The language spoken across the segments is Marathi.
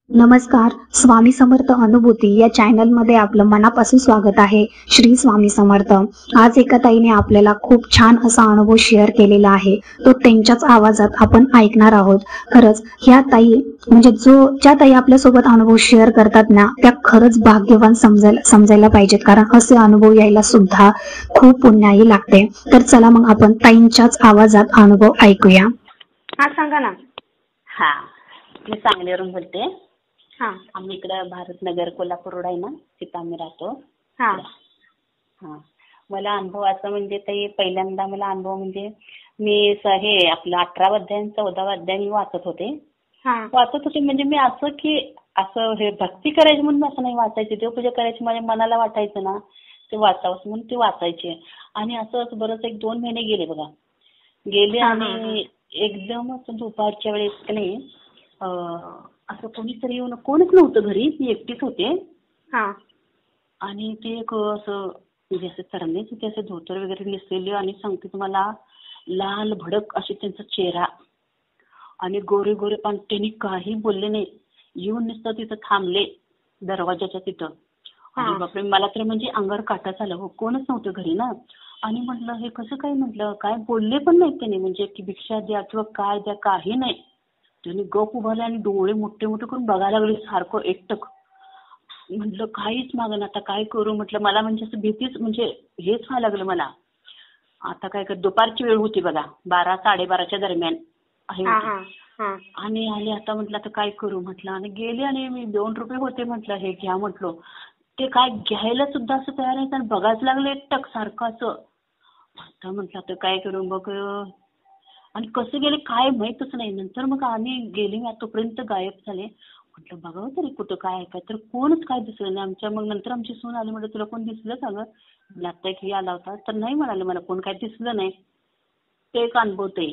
नमस्कार. स्वामी समर्थ अनुभूती या चॅनलमध्ये आपलं मनापासून स्वागत आहे. श्री स्वामी समर्थ. आज एका ताईने आपल्याला खूप छान असा अनुभव शेअर केलेला आहे. तो त्यांच्याच आवाजात आपण ऐकणार आहोत. खरंच ह्या ताई म्हणजे ज्या ताई आपल्यासोबत अनुभव शेअर करतात ना, त्या खरंच भाग्यवान समजायला पाहिजेत, कारण असे अनुभव यायला सुद्धा खूप पुण्याई लागते. तर चला मग आपण ताईंच्याच आवाजात अनुभव ऐकूया. हा, सांगा ना. हा, मी सांगलीवरून बोलते. हा आम्ही इकडं भारतनगर कोल्हापूर रोड आहे ना, तिथं आम्ही राहतो. हा हा, मला अनुभव असं म्हणजे ते पहिल्यांदा मला अनुभव म्हणजे मी हे आपलं 18 अध्याय 14 अध्याय मी वाचत होते. म्हणजे मी असं की असं हे भक्ती करायची म्हणून असं नाही वाचायचे, देवपूजा करायची माझ्या मनाला वाटायचं ना ते वाचावं म्हणून ते वाचायचे. आणि असं बरंच 1-2 महिने गेले बघा. गेले आणि एकदमच दुपारच्या वेळेस नाही असं कोणीतरी येऊन, कोणच नव्हतं घरी, मी एकटीच होते. आणि ते एक असं म्हणजे असं तरंगेच होते, असं धोतर वगैरे नेसलेले, आणि सांगते तुम्हाला लाल भडक असे त्यांचा चेहरा आणि गोरे गोरे पण. त्यांनी काही बोलले नाही, येऊन नुसतं तिथं थांबले दरवाजाच्या तिथं. आणि बापरे, मला तर म्हणजे अंगावर काटा झाला हो, कोणच नव्हतं घरी ना. आणि म्हटलं हे कसं काय, म्हटलं काय बोलले पण नाही त्यांनी, म्हणजे की भिक्षा द्या किंवा काय द्या, काही नाही. त्यांनी गप उभारले आणि डोळे मोठे मोठे करून बघायला लागले सारखं एकटक. म्हटलं काहीच मागं, आता काय करू म्हटलं. मला म्हणजे असं भीतीच, म्हणजे हेच व्हायला लागलं मला. आता काय कर, दुपारची वेळ होती बघा, 12-12:30च्या दरम्यान आहे होती. आणि आले, आता म्हटलं आता काय करू म्हटलं. आणि गेले आणि मी 2 रुपये होते म्हटलं, हे घ्या म्हटलं. ते काय घ्यायला सुद्धा असं तयार आहे, आणि बघायच लागले एकटक सारखं असं. आता म्हटलं आता काय करू मग. आणि कसं गेले काय माहीतच नाही. नंतर मग आम्ही गेले, तोपर्यंत गायब झाले. म्हटलं बघावं तरी कुठं काय काय, तर कोणच काय दिसलं नाही आमच्या. मग नंतर आमची सून आली, म्हटलं तुला कोण दिसलं का गं. आता एक आला होता, तर नाही म्हणाले, मला कोण काय दिसलं नाही. ते एक अनुभव ते.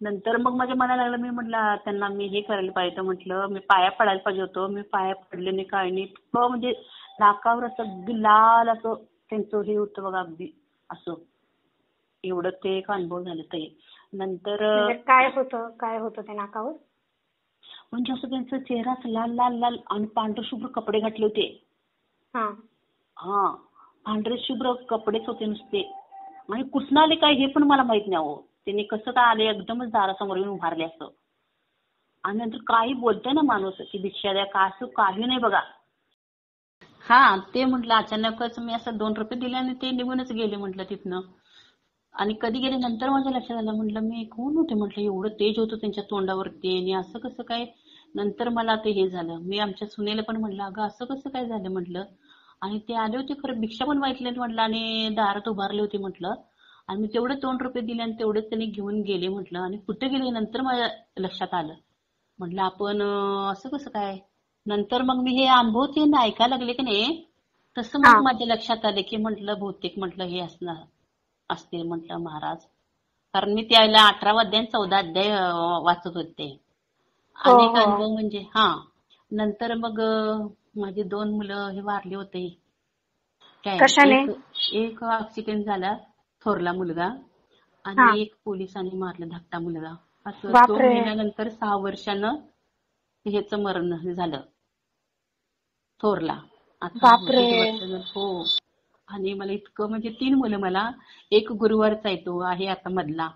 नंतर मग माझ्या मनाला लागलं, मी म्हटलं त्यांना मी हे करायला पाहिजे, म्हटलं मी पाया पडायला पाहिजे होतं. मी पाया पडले नाही, काय नाही. म्हणजे नाकावर असं अगदी लाल असं त्यांचं हे होतं बघा, अगदी असं. एवढं ते एक अनुभव झालं ते. नंतर काय होतं त्या नाकावर. म्हणजे असं त्यांचा चेहरा लाल लाल लाल आणि पांढरे शुभ्र कपडे घातले होते. हा, पांढरे शुभ्र कपडेच होते नुसते. आणि कुठून आले काय हे पण मला माहित नाही. हो, त्यांनी कसं काय आले, एकदमच दारासमोर येऊन उभारले असं. आणि नंतर काही बोलतंय ना माणूस की भिक्षा द्या का, असं काही नाही बघा. हा, ते म्हटलं अचानकच मी असं 2 रुपये दिले आणि ते निघूनच गेले म्हटलं तिथनं. आणि कधी गेले नंतर माझ्या लक्षात आलं, म्हटलं मी कोण होते म्हटलं, एवढं तेज होतं त्यांच्या तोंडावरती, आणि असं कसं काय. नंतर मला ते हे झालं, मी आमच्या सुनेला पण म्हटलं अगं असं कसं काय झालं म्हटलं. आणि ते आले होते खरं, भिक्षा पण मागितली म्हटलं, आणि दारात उभारले होते म्हटलं. आणि मी तेवढे 2 रुपये दिले आणि तेवढेच त्यांनी घेऊन गेले म्हटलं. आणि कुठे गेले नंतर माझ्या लक्षात आलं. म्हटलं आपण असं कसं काय. नंतर मग मी हे अनुभव ते ऐकायला लागले की नाही, तसं मग माझ्या लक्षात आले की म्हटलं बहुतेक म्हटलं हे असते म्हटलं महाराज. कारण मी त्यावेळेला 18 अध्याय 14 अध्याय वाचत होते. अनेक अनुभव म्हणजे नंतर मग माझे 2 मुलं हे वारले होते. काय एक ऍक्सिडेंट झाला, थोरला मुलगा, आणि एक पोलिसांनी मारलं धाकटा मुलगा. असं 2 महिन्यानंतर 6 वर्षानं ह्याच मरण झालं, थोरला. आता हो. आणि मला इतकं म्हणजे 3 मुलं मला. एक गुरुवारचा येतो आहे आता मधला.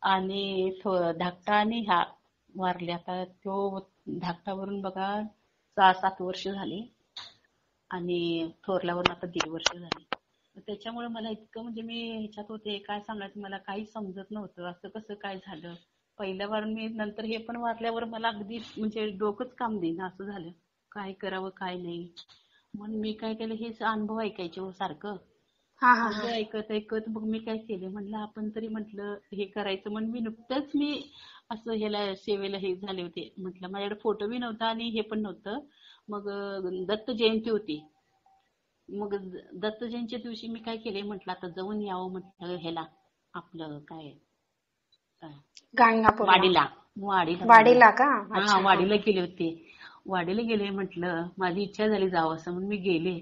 आणि धाकटा आणि वारले. आता तो धाकटावरून बघा 6-7 वर्ष झाली, आणि थोरल्यावरून आता 1.5 वर्ष झाली. त्याच्यामुळे मला इतकं म्हणजे मी ह्याच्यात होते, काय सांगायचं मला काही समजत नव्हतं, असं कसं काय झालं. पहिल्या वार मी नंतर हे पण वारल्यावर मला अगदी म्हणजे डोकंच काम देईना असं झालं, काय करावं काय नाही. म्हणून मी काय केलं, हे अनुभव ऐकायचे हो सारखं. अनुभव ऐकत मग मी काय केले, म्हटलं आपण तरी म्हटलं हे करायचं. म्हणून मी नुकतंच मी असं ह्याला सेवेला हे झाले होते. म्हटलं माझ्याकडे फोटो बी नव्हता आणि हे पण नव्हतं. मग दत्त जयंती होती. मग दत्त जयंतीच्या दिवशी मी काय केले, म्हटलं आता जाऊन यावं म्हटलं ह्याला आपलं काय वाडीला का. वाडीला गेले होते. वाडीला गेले, म्हटलं माझी इच्छा झाली जावं असं म्हणून मी गेले.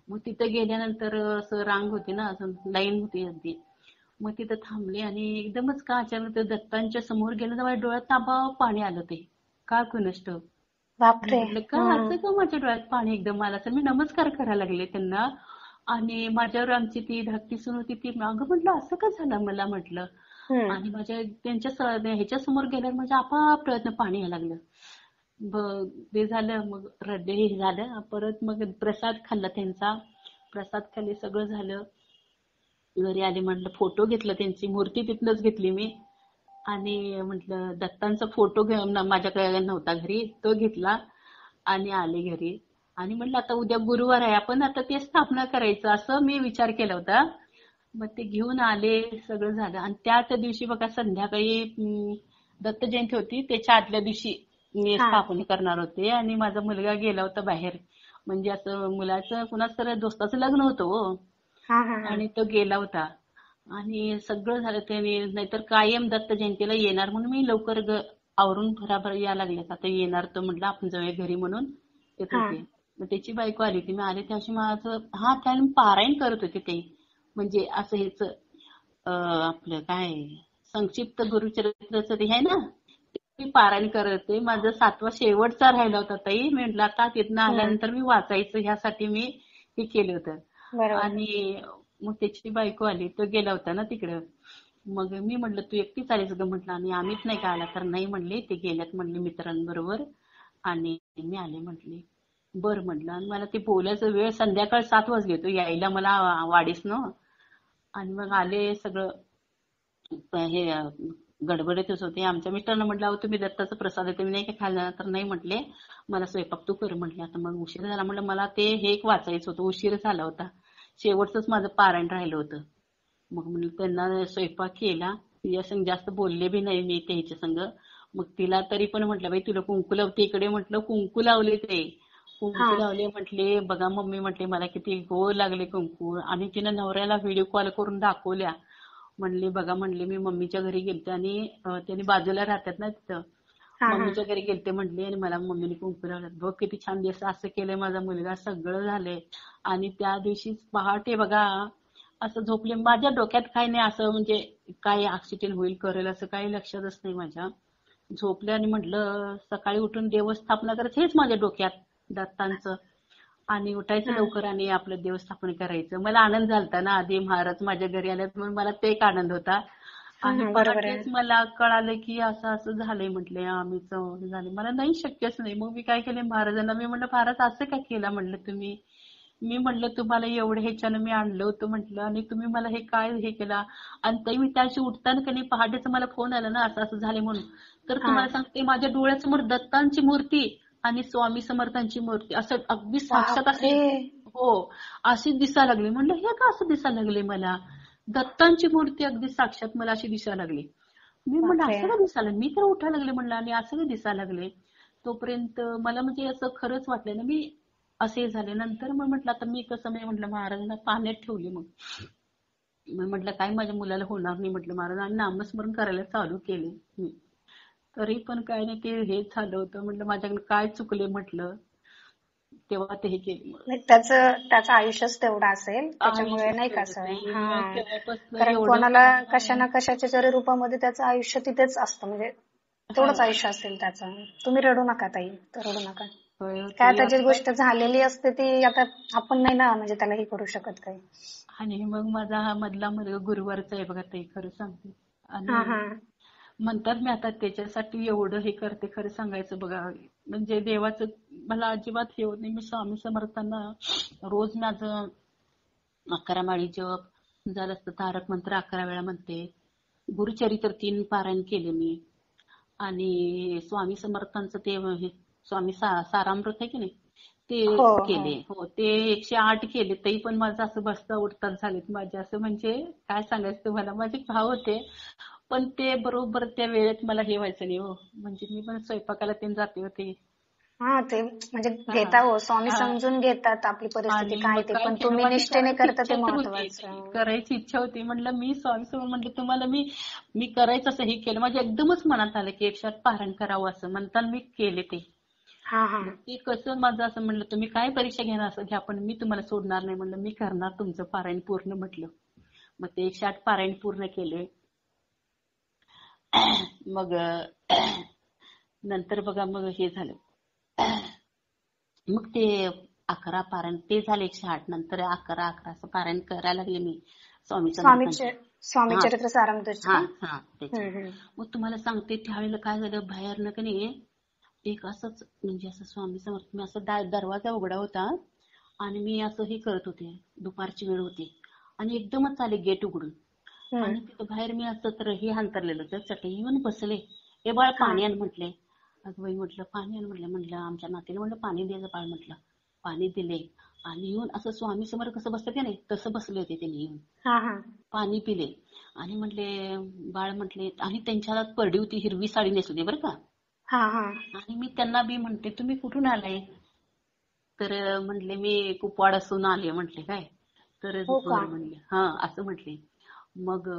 मग तिथं गेल्यानंतर असं रांग होती ना, असं लाईन होती अगदी. मग तिथं थांबले आणि एकदमच का अचानक ते दत्तांच्या समोर गेलं तर माझ्या डोळ्यात ताबा पाणी आलं ते. का कुणास ठाऊक. मी बापरे. म्हटलं का असं का माझ्या डोळ्यात पाणी एकदम आलं असं. मी नमस्कार करायला लागले त्यांना आणि माझ्यावर आमची ती धाकटी सून होती ती अगं म्हटलं असं का झालं मला म्हटलं. आणि माझ्या त्यांच्या ह्याच्या समोर गेल्यावर माझ्या आपाप डोळ्यातनं पाणी यायला लागलं. ते झालं मग हृदय हे झालं. परत मग प्रसाद खाल्ला त्यांचा. प्रसाद खाल्ले सगळं झालं. घरी आले म्हटलं फोटो घेतला त्यांची मूर्ती तिथनच घेतली मी आणि म्हटलं दत्तांचा फोटो माझ्याकडे नव्हता घरी तो घेतला आणि आले घरी आणि म्हटलं आता उद्या गुरुवार आहे आपण आता ते स्थापना करायचं असं मी विचार केला होता. मग ते घेऊन आले सगळं झालं आणि त्याच दिवशी बघा संध्याकाळी दत्त जयंती होती त्याच्या आदल्या दिवशी मी स्थापना करणार होते आणि माझा मुलगा गेला होता बाहेर म्हणजे असं मुलाचं कुणाच तर दोस्ताचं लग्न होतं हो. आणि तो गेला होता आणि सगळं झालं त्याने नाहीतर कायम दत्त जयंतीला येणार म्हणून मी लवकर आवरून भराभर यायला लागले आता येणार तो म्हटलं आपण जाऊया घरी म्हणून येत होते. मग त्याची बायको आली होती मी आले त्याशी माझं त्याने पारायण करत होते ते म्हणजे असं हेच आपलं काय संक्षिप्त गुरुचरित्राचं ते आहे ना मी पारायण करत होते. माझा 7वा शेवटचा राहिला होता ताई. मी म्हटलं आता तिथनं आल्यानंतर मी वाचायचं ह्यासाठी मी हे केलं होतं. आणि मग त्याची बायको आली तो गेला होता ना तिकडं. मग मी म्हटलं तू एकटीच आलीस ग म्हटलं आणि आम्हीच नाही का आला तर नाही म्हणले ते गेल्यात म्हणले मित्रांबरोबर आणि मी आले म्हटले. बरं म्हटलं आणि मला ते बोलायचं वेळ संध्याकाळ 7 वाजले होते यायला मला वाडीस न आणि मग आले सगळं हे गडबडीतच होते. आमच्या मिस्टरांना म्हटलं अहो तुम्ही दत्ताचा प्रसाद आहे तुम्ही नाही काय खाल्ला तर नाही म्हटले मला स्वयंपाक तू कर म्हटले. आता मग उशीर झाला म्हटलं मला ते हे एक वाचायचं होतं उशीर झाला होता शेवटचंच माझं पारायण राहिलं होतं. मग म्हणलं त्यांना स्वयंपाक केला तिच्या संग जास्त बोलले बी नाही मी त्याच्या संग. मग तिला तरी पण म्हटलं बाई तुला कुंकू लावते इकडे म्हटलं कुंकू लावले ते कुंकू लावले म्हटले बघा मम्मी म्हटले मला किती गोड लागले कुंकू आणि तिनं नवऱ्याला व्हिडिओ कॉल करून दाखवल्या. म्हणले बघा म्हणले मी मम्मीच्या घरी गेलते आणि त्यांनी बाजूला राहतात ना तिथं मम्मीच्या घरी गेलते म्हटले आणि मला मम्मीने कुंकू लावलं बघ किती छान दिवस असं केलंय माझा मुलगा सगळं झालंय. आणि त्या दिवशी पहाटे बघा असं झोपले माझ्या डोक्यात काही नाही असं म्हणजे काय ऍक्सिडेंट होईल करेल असं काही लक्षातच नाही माझ्या. झोपले आणि म्हटलं सकाळी उठून देवस्थापना करायचं हेच माझ्या डोक्यात दत्तांचं आणि उठायचं लवकर आणि आपलं देवस्थापन करायचं. मला आनंद झालता ना आधी महाराज माझ्या घरी आल्यात म्हणून मला ते एक आनंद होता. आणि पहाटेच मला कळालं की असं असं झालंय म्हटले आम्हीच झाले मला नाही शक्यच नाही. मग मी काय केले महाराजांना मी म्हटलं महाराज असं काय केलं म्हटलं तुम्ही. मी म्हटलं तुम्हाला एवढं ह्याच्यानं मी आणलं होतं म्हटलं आणि तुम्ही मला हे काय हे केला आणि ताई मी त्याशी उठताना की नाही पहाटेचं मला फोन आला ना असं असं झाले म्हणून तर तुम्हाला सांगते माझ्या डोळ्यासमोर दत्तांची मूर्ती आणि स्वामी समर्थांची मूर्ती असं अगदी साक्षात असे हो अशी दिसायला लागली. म्हणलं हे का असं दिसायला लागले मला दत्तांची मूर्ती अगदी साक्षात मला अशी दिसायला लागली. मी म्हणलं असं का दिसायला मी तर उठायला लागले म्हणलं आणि असं का दिसायला लागले. तोपर्यंत मला म्हणजे असं खरंच वाटलं ना मी असे झाले. नंतर मग म्हटलं आता मी कसं मी म्हटलं महाराजांना पाण्यात ठेवले मग म्हटलं काय माझ्या मुलाला होणार नाही म्हटलं महाराजांनी नामस्मरण करायला चालू केले तरी पण काय नाही ते हेच झालं होतं. म्हटलं माझ्याकडे काय चुकले म्हटलं तेव्हा ते हे केले. त्याचं आयुष्यच तेवढं असेल त्याच्यामुळे नाही का असं. कारण कोणाला कशा ना कशाच्या जरी रूपामध्ये त्याचं आयुष्य तिथेच असतं म्हणजे तेवढंच आयुष्य असेल त्याचं. तुम्ही रडू नका ताई रडू नका. काय आता जी गोष्ट झालेली असते ती आता आपण नाही ना म्हणजे त्याला हे करू शकत काही. आणि मग माझा हा मधला मुलगा गुरुवारचा आहे बघा ताई खरं सांगते. आणि म्हणतात मी आता त्याच्यासाठी एवढं हे करते खरं सांगायचं बघा म्हणजे देवाचं मला अजिबात हे होत नाही. मी स्वामी समर्थांना रोज माझं 11 माळी जप झालं असतं तारक मंत्र 11 वेळा म्हणते. गुरुचरित्र 3 पारायण केले मी आणि स्वामी समर्थांचं ते स्वामी सारामृत आहे की नाही ते केले हो ते 108 केले. तरी पण माझं असं बसता उठतात झालेत माझे असं म्हणजे काय सांगायचं तुम्हाला माझे भाव होते पण ते बरोबर त्या वेळेत मला हे व्हायचं नाही हो म्हणजे मी पण स्वयंपाकाला ते जाते होते. ते म्हणजे घेता हो स्वामी समजून घेतात आपली परिस्थिती काय ते पण तुम्ही निष्ठेने करता ते महत्वाचं. करायची इच्छा होती म्हटलं मी स्वामी समोर म्हटलं तुम्हाला मी करायचं असं हे केलं माझ्या एकदमच मनात आलं की 108 पारायण करावं असं म्हणताना मी केले ते. ते कसं माझं असं म्हणलं तुम्ही काय परीक्षा घेणार असं घ्या पण मी तुम्हाला सोडणार नाही म्हणलं मी करणार तुमचं पारायण पूर्ण म्हटलं. मग ते 108 पारायण पूर्ण केले. मग नंतर बघा मग हे झालं. मग ते 11 पारायण ते झाले 108. नंतर 11 असं पारायण करायला लागले मी स्वामी समर्थांचे. स्वामी हा चरित्र सारामृतचे हा का? हा त्याचे. मग तुम्हाला सांगते त्यावेळेला काय झालं, बाहेरनं का नाही एक असंच म्हणजे असं स्वामी समर्थ, मी असं दरवाजा उघडा होता आणि मी असं हे करत होते, दुपारची वेळ होती आणि एकदमच आले गेट उघडून आणि तिथं बाहेर मी असं तर हे अंतरलेलं तर चटई येऊन बसले. हे बाळ पाणी आण म्हटले. अगं बाई म्हटलं पाणी आण म्हटलं आमच्या नातीला म्हटलं पाणी द्यायचं बाळ म्हटलं. पाणी दिले आणि येऊन असं स्वामी समोर कसं बसतं की नाही तसं बसले होते त्यांनी येऊन. पाणी पिले आणि म्हटले बाळ म्हटले, आणि त्यांच्या हातात परडी होती, हिरवी साडी नेसली बरं का. आणि मी त्यांना बी म्हणते तुम्ही कुठून आलाय, तर म्हटले मी कुपवाड असून आले म्हटले. काय तर बरं म्हणले, हा असं म्हटले. मग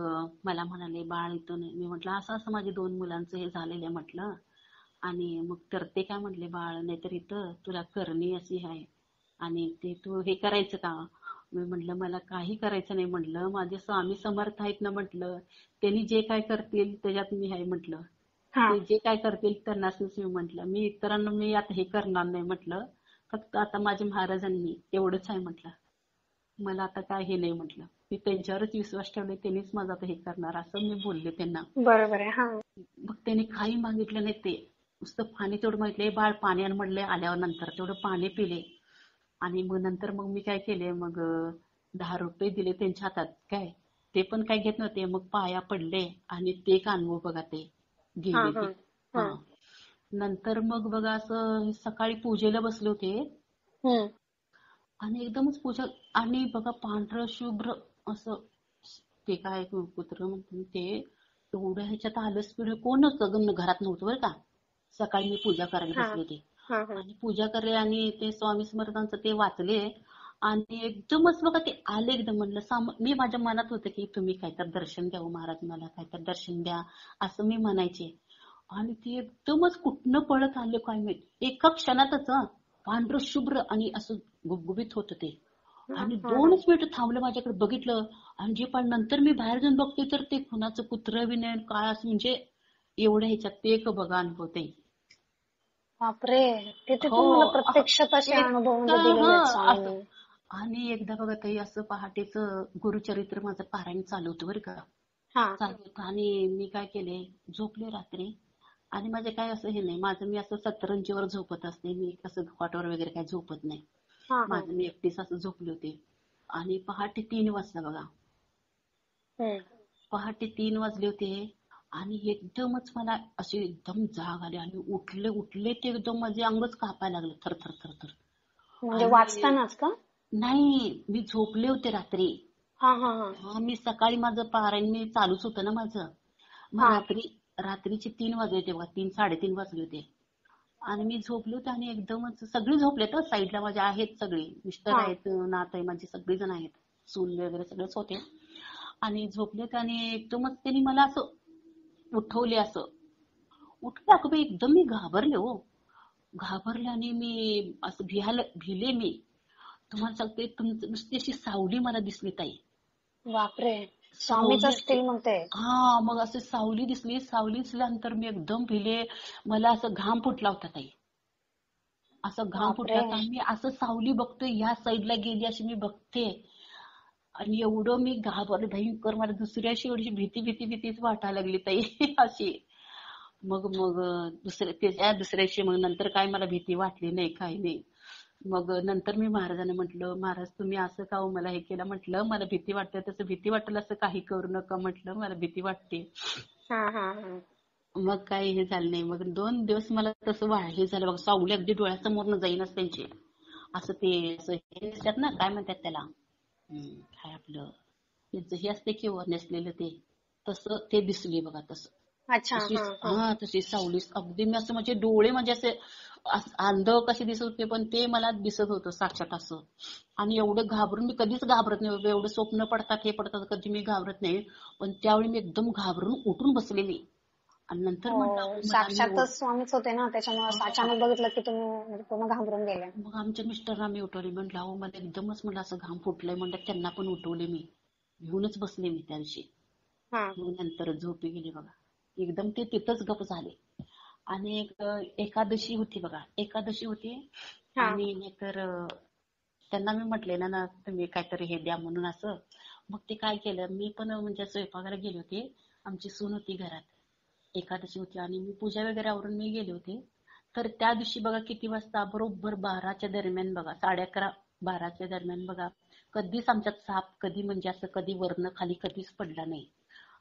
मला म्हणाले बाळ इथं नाही. मी म्हटलं असं असं माझे 2 मुलांचं हे झालेलं आहे म्हटलं. आणि मग तर ते काय म्हटले बाळ नाहीतर इथं तुला करणी अशी आहे आणि ते तू हे करायचं का. मी म्हटलं मला काही करायचं नाही म्हटलं, माझे स्वामी समर्थ आहेत ना म्हटलं, त्यांनी जे काय करतील त्याच्यात मी आहे म्हटलं. ते जे काय करतील त्यांनाच मी म्हटलं, मी इतरांना मी आता हे करणार नाही म्हटलं, फक्त आता माझ्या महाराजांनी एवढंच आहे म्हटलं, मला आता काय हे नाही म्हटलं. मी त्यांच्यावरच विश्वास ठेवले, त्यांनीच माझं आता हे करणार असं मी बोलले त्यांना. बरोबर आहे. मग त्यांनी काही मागितलं नाही, ते नुसतं पाणी तेवढं मागितले, बाळ पाणी आण म्हणले. आल्यावर नंतर तेवढं पाणी पिले आणि मग नंतर मग मी काय केले, मग 10 रुपये दिले त्यांच्या हातात. काय ते पण काय घेत नव्हते. मग पाया पडले आणि ते एक अनुभव बघा ते गेले ते. नंतर मग बघा असं सकाळी पूजेला बसले होते आणि एकदमच पूजा आणि बघा पांढरं शुभ्र असं ते काय कुत्र म्हणते ते एवढ्या ह्याच्यात आलंच पिढ कोण नव्हतं घरात नव्हतं बरं का. सकाळी मी पूजा करायला बसले होते आणि पूजा करले आणि ते स्वामी समर्थांचं ते वाचले आणि एकदमच बघा ते आले एकदम. म्हणलं मी माझ्या मनात होतं की तुम्ही काहीतरी दर्शन द्यावं महाराज, मला काहीतरी दर्शन द्या असं मी म्हणायचे. आणि ते एकदमच कुठनं पळत आले काय माहित, एका क्षणातच पांढरं शुभ्र आणि असं गुबगुबीत होतं ते. आणि 2च मिनिटं थांबलं, माझ्याकडे बघितलं आणि जे पण नंतर मी बाहेर जाऊन बघते तर ते कुणाचं कुत्र बी नाही काय असं, म्हणजे एवढ्या ह्याच्यात ते एक बघा अनुभव ते. बापरे, किती तुम्हाला प्रत्यक्षात असे अनुभव दिलेले आहेत स्वामींनी. आणि एकदा बघा ताई असं पहाटेचं गुरुचरित्र माझं पारायण चालू होतं बरं का. चालू होतं आणि मी काय केले, झोपले रात्री आणि माझे काय असं हे नाही, माझं मी असं सतरंजीवर झोपत असते, मी असं खॉटवर वगैरे काय झोपत नाही. माझं मी एकटीच असं झोपले होते आणि पहाटे 3 वाजता बघा, पहाटे 3 वाजले होते आणि एकदमच मला अशी एकदम जाग आली आणि उठले ते एकदम माझे अंगच कापायला लागलं थरथर थरथर. म्हणजे वाचतानाच का? नाही, मी झोपले होते रात्री. मी सकाळी माझं पारायण मी चालूच होतं ना माझं. मग रात्रीचे 3 वाजले होते बघा, 3-3:30 वाजले होते आणि मी झोपले होते आणि एकदमच सगळे झोपले तर साईडला माझ्या आहेत सगळे, मिस्टर आहेत, नात आहे माझे, सगळे जण आहेत, सून वगैरे सगळेच होते आणि झोपले होते आणि एकदमच त्यांनी मला असं उठवले. असं उठले अगं बाई, एकदम मी घाबरले आणि मी असं भिले मी. तुम्हाला सांगते नुसती अशी सावली मला दिसली ताई. बापरे, स्वामीच असतील मग ते. मग असं सावली दिसली, सावली दिसल्यानंतर मी एकदम भिले. मला असं घाम फुटला होता ताई, असं घाम फुटला होता. मी असं सावली बघतोय, ह्या साईडला गेली अशी मी बघते आणि एवढं मी घाबरले भयंकर. मला दुसऱ्याशी एवढी भीतीच वाटायला लागली ताई अशी. मग दुसऱ्याशी मग नंतर काय मला भीती वाटली नाही, काही नाही. मग नंतर मी महाराजांना म्हटलं, महाराज तुम्ही असं का मला हे केलं म्हटलं, मला भीती वाटते, तसं भीती वाटेल असं काही करू नका म्हटलं, मला भीती वाटते. मग काही हे झालं नाही. मग 2 दिवस मला तसं हे झालं बघा, सावली अगदी डोळ्यासमोरनं जाईनच त्यांची. असं ते असं हे असतात ना, काय म्हणतात त्याला, काय आपलं हे असते की नेसलेलं ते, तसं ते दिसले बघा. तसं तशी सावली अगदी मी असं, म्हणजे डोळे म्हणजे असे अंध कसे दिसत होते पण ते मला दिसत होतं साक्षात असं. आणि एवढं घाबरून मी कधीच घाबरत नाही, एवढं स्वप्न पडतात हे पडतात कधी मी घाबरत नाही, पण त्यावेळी मी एकदम घाबरून उठून बसलेली. आणि नंतर म्हटलं साक्षातच स्वामीच होते ना, त्याच्यामुळे अचानक बघितलं की तुम्ही पूर्ण घाबरून गेले. मग आमच्या मिस्टरना मी उठवले, म्हटलं अहो मला एकदमच म्हटलं असं घाम फुटलंय, म्हटलं त्यांना पण उठवले मी. घेऊनच बसले मी त्या दिवशी. मग नंतर झोपी गेली बघा. एकदम ते तिथंच गप झाले. आणि एकादशी होती बघा. एकादशी होती आणि नाहीतर त्यांना मी म्हटलेलं ना तुम्ही काहीतरी हे द्या म्हणून असं. मग ते काय केलं, मी पण म्हणजे स्वयंपाकाला गेले होते. आमची सून होती घरात. एकादशी होती आणि मी पूजा वगैरे आवरून मी गेले होते. तर त्या दिवशी बघा किती वाजता, बरोबर 12च्या दरम्यान बघा, 11:30 12च्या दरम्यान बघा, कधीच आमच्यात साप कधी म्हणजे असं कधी वरनं खाली कधीच पडला नाही.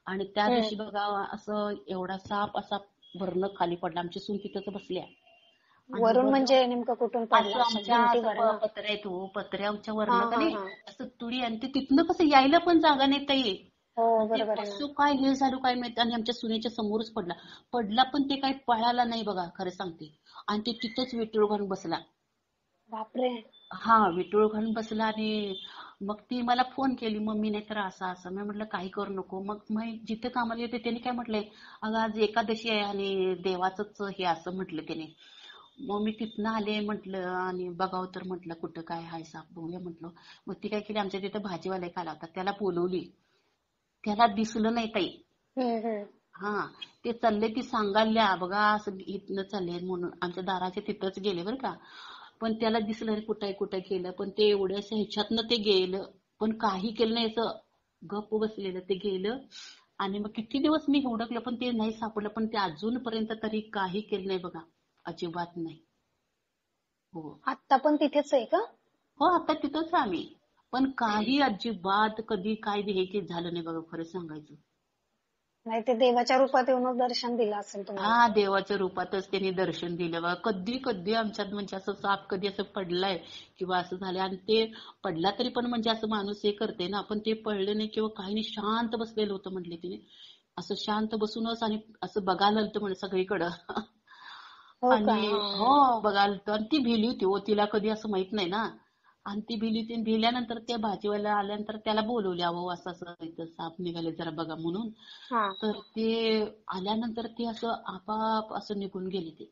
आणि त्या दिवशी बघा असं एवढा साप असा वरनं खाली पडला. आमची सून तिथंच बसल्या. वरून म्हणजे नेमकं कुठून पडला? असं आमच्या पत्र्या आहेत हो, पत्र्याच्या वरनं का नाही असं तुडी, आणि ते तिथनं कसं यायला पण जागा नाही ताई. ते कसं काय हे झालं काय माहिती. आणि आमच्या सुनेच्या समोरच पडला पण ते काही पळाला नाही बघा, खरं सांगते. आणि ते तिथंच विटूळ घालून बसला. बापरे. हा, विटूळ घालून बसला. आणि मग ती मला फोन केली, मम्मी नाही तर असं असं. मी म्हटलं काही करू नको. मग जिथं कामाला येते त्यांनी काय म्हटलंय, अगं आज एकादशी आहे आणि देवाचंच हे असं म्हटलं त्याने. मग मी तिथनं आले म्हटलं आणि बघावं तर म्हटलं कुठं काय हाय साप बघूया म्हटलं. मग ती काय केली, आमच्या तिथं भाजीवाला एक आला होता, त्याला बोलवली. त्याला दिसलं नाही ताई. हा, ते चालले ती सांगायला बघा असं इथनं चालले म्हणून आमच्या दाराच्या तिथंच गेले बरं का. पण त्याला दिसलं नाही कुठे गेलं. पण ते एवढ्याशा ह्याच्यातनं ते गेलं, पण काही केलं नाही, असं गप्प बसलेलं ते गेलं. आणि मग किती दिवस मी हुडकलं पण ते नाही सापडलं. पण ते अजूनपर्यंत तरी काही केलं नाही बघा, अजिबात नाही. हो, आता पण तिथेच आहे का? हो, आता तिथंच आम्ही. पण काही अजिबात कधी काय हे झालं नाही बघा, खरं सांगायचं. नाही, ते देवाच्या रूपात येऊन दर्शन दिलं असेल तुम्हाला. हा, देवाच्या रूपातच त्यांनी दर्शन दिलं बघा. कधी कधी आमच्यात म्हणजे असं साप कधी असं पडलाय किंवा असं झालंय. आणि ते पडला तरी पण म्हणजे असं माणूस हे करते ना, पण ते पडले नाही किंवा काही नाही, शांत बसलेलं होतं म्हटले तिने. असं शांत बसूनच आणि असं बघायला होतं म्हणजे सगळीकडं. आणि हो, बघायला होतं. आणि ती भिली होती हो, तिला कधी असं माहित नाही ना. आणि ती भिल्यानंतर त्या भाजीवाला आल्यानंतर त्याला बोलवले, अहो असं असं इथं साप निघाले जरा बघा म्हणून. तर ते आल्यानंतर ते असं आपाप असं निघून गेले ते,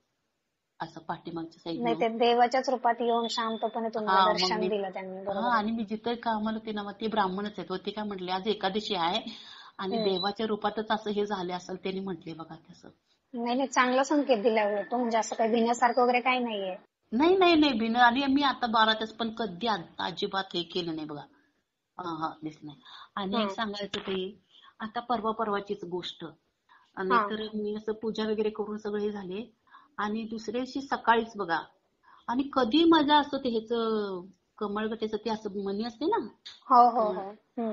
असं पाठीमागच्या नाही, साईडनं. ते देवाच्याच रूपात येऊन शांतपणे तुम्हाला हा, मग दर्शन मी दिलं त्यांनी. हा, बरोबर. आणि मी जिथं कामाला होते ना, ते ब्राह्मणच आहेत. ते काय म्हटले, आज एकादशी आहे आणि देवाच्या रूपातच असं हे झाले असेल त्यांनी म्हटले बघा तसं. नाही, चांगला संकेत दिला तो, म्हणजे असं काही भिण्यासारखं वगैरे काही नाहीये. नाही भिन. आणि मी आता 12 तास पण कधी अजिबात हे केलं नाही बघा. हा, दिसलं नाही. आणि एक सांगायचं ते, आता परवाचीच गोष्ट. आणि तर मी असं पूजा वगैरे करून सगळे झाले आणि दुसऱ्या दिवशी सकाळीच बघा, आणि कधी माझं असं ते ह्याचं कमळगट्याचं ते असं मणी असते ना,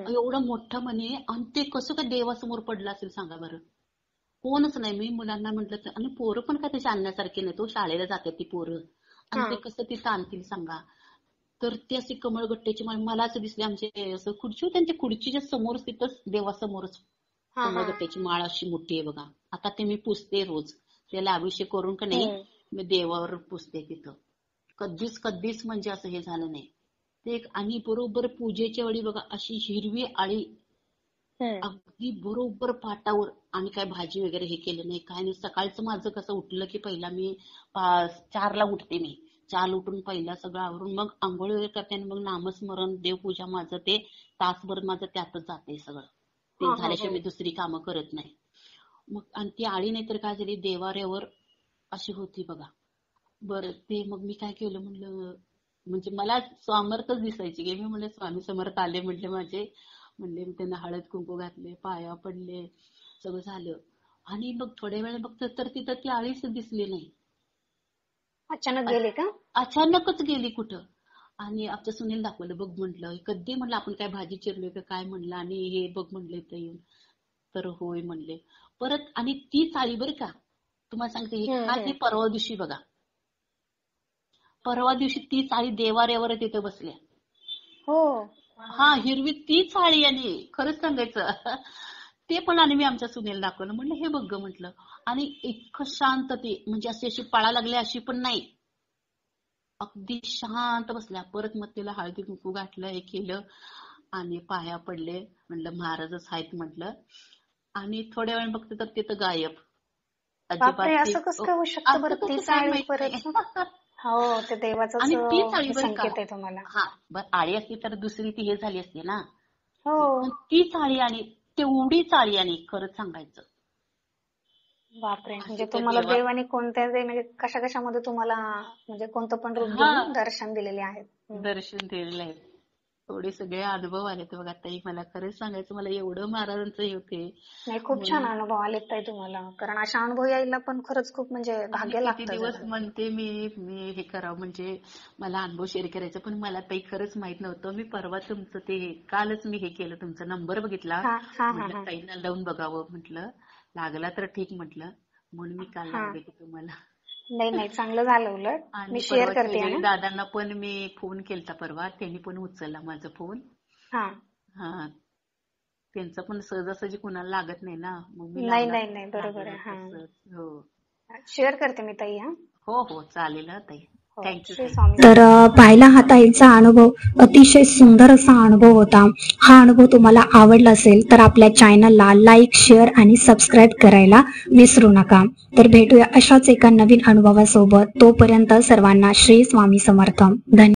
एवढं मोठं मणी, आणि ते कसं काय देवासमोर पडलं असेल सांगा बरं. कोणच नाही. मी मुलांना म्हटलं, आणि पोरं पण काय तशी आणण्यासारखी नाही, तो शाळेला जातात ती पोरं, आणि ते कसं तिथं आणतील सांगा. तर ते असे कमळगट्ट्याची मला असं दिसले, आमचे असं खुर्ची होती, त्यांच्या खुर्चीच्या समोरच तिथंच देवासमोरच कमळगट्ट्याची माळ अशी मोठी आहे बघा. आता ते मी पुसते रोज, त्याला अभिषेक करून का नाही मी देवावर पुसते तिथं. कधीच म्हणजे असं हे झालं नाही ते. आणि बरोबर पूजेच्या वेळी बघा अशी हिरवी आळी अगदी बरोबर पाटावर. आणि काय भाजी वगैरे हे केलं नाही, काय नाही. सकाळचं माझं कसं उठलं की पहिला मी 4ला उठते. मी 4ला उठून पहिला सगळं आवरून मग आंघोळ वगैरे करते आणि मग नामस्मरण देवपूजा माझं ते तासभर माझं त्यातच जाते सगळं. ते झाल्याशिवाय मी दुसरी कामं करत नाही. मग आणि ती आळी नाहीतर काय झाली, देवाऱ्यावर अशी होती बघा. बरं, ते मग मी काय केलं म्हणलं, म्हणजे मला समर्थच दिसायची की, मी म्हणले स्वामी समर्थ आले म्हटले माझे. म्हणले मी त्यांना हळद कुंकू घातले, पाया पडले, सगळं झालं. आणि मग थोड्या वेळ बघतो तर तिथं ती आळीच दिसली नाही. अचानक गेली का? अचानकच गेली कुठं. आणि आमच्या सुनील दाखवलं, बघ म्हटलं कधी म्हटलं आपण काय भाजी चिरलोय का काय म्हणलं, आणि हे बघ म्हणले इथं येऊन. तर होय म्हणले. परत आणि ती चाळी बरं का तुम्हाला सांगते, हे काल नाही परवा दिवशी बघा, परवा दिवशी ती चाळी देवाऱ्यावर तिथं बसल्या. हा, हिरवी ती चाळी. आणि खरंच सांगायचं ते पण. आणि मी आमच्या सुनेला दाखवलं, म्हटलं हे बघ म्हटलं. आणि इतकं शांत ते, म्हणजे अशी पळा लागली अशी पण नाही, अगदी शांत बसल्या. परत मग तिला हळदी कुंकू घातलं, हे केलं आणि पाया पडले. म्हटलं महाराजच आहेत म्हटलं. आणि थोड्या वेळ बघते तर तिथं गायब. बापरे, असं कसं काय होऊ शकतं बरं? ती चाळी परत. हो, ते देवाचं आणि ती चाळी बरं का, संकेत आहे तुम्हाला. हा, बरं आळी असती तर दुसरी ती हे झाली असती ना. हो. ती चाळी आणि तेवढी चाळी आणि खरंच सांगायचं. बापरे, म्हणजे तुम्हाला देवाने कोणत्या म्हणजे कशा कशामध्ये तुम्हाला म्हणजे कोणतं पण रूप घेऊन दर्शन दिलेले आहेत. दर्शन दिलेलं आहे. थोडे सगळे अनुभव आले तर बघा ताई, मला खरंच सांगायचं, मला एवढं महाराजांचं हे होते. नाही, खूप छान अनुभव आलेत ताई तुम्हाला, कारण अशा अनुभव यायला पण खरंच खूप म्हणजे भाग्य लागतं. किती दिवस म्हणते मी हे करावं, म्हणजे मला अनुभव शेअर करायचा, पण मला ताई खरंच माहित नव्हतं. मी परवा तुमचं ते कालच मी हे केलं, तुमचा नंबर बघितला, म्हटलं ताईंना लावून बघावं, म्हटलं लागला तर ठीक म्हटलं, म्हणून मी काल लावले की तुम्हाला. नाही, चांगलं झालं. उलट मी शेअर करते. दादांना पण मी फोन केलता परवा, त्यांनी पण उचलला माझा फोन. हा, त्यांचा पण सहजासहजी कुणाला लागत नाही ना, मग मी नाही, बरोबर आहे. हो, शेअर करते मी ताई. हो चालेल ताई, थँक्यू. तर पाहिला हा ताईंचा अनुभव अतिशय सुंदर असा अनुभव होता. हा अनुभव तुम्हाला आवडला असेल तर आपल्या चॅनलला लाईक, शेअर आणि सबस्क्राईब करायला विसरू नका. तर भेटूया अशाच एका नवीन अनुभवासोबत. तोपर्यंत सर्वांना श्री स्वामी समर्थ. धन्यवाद.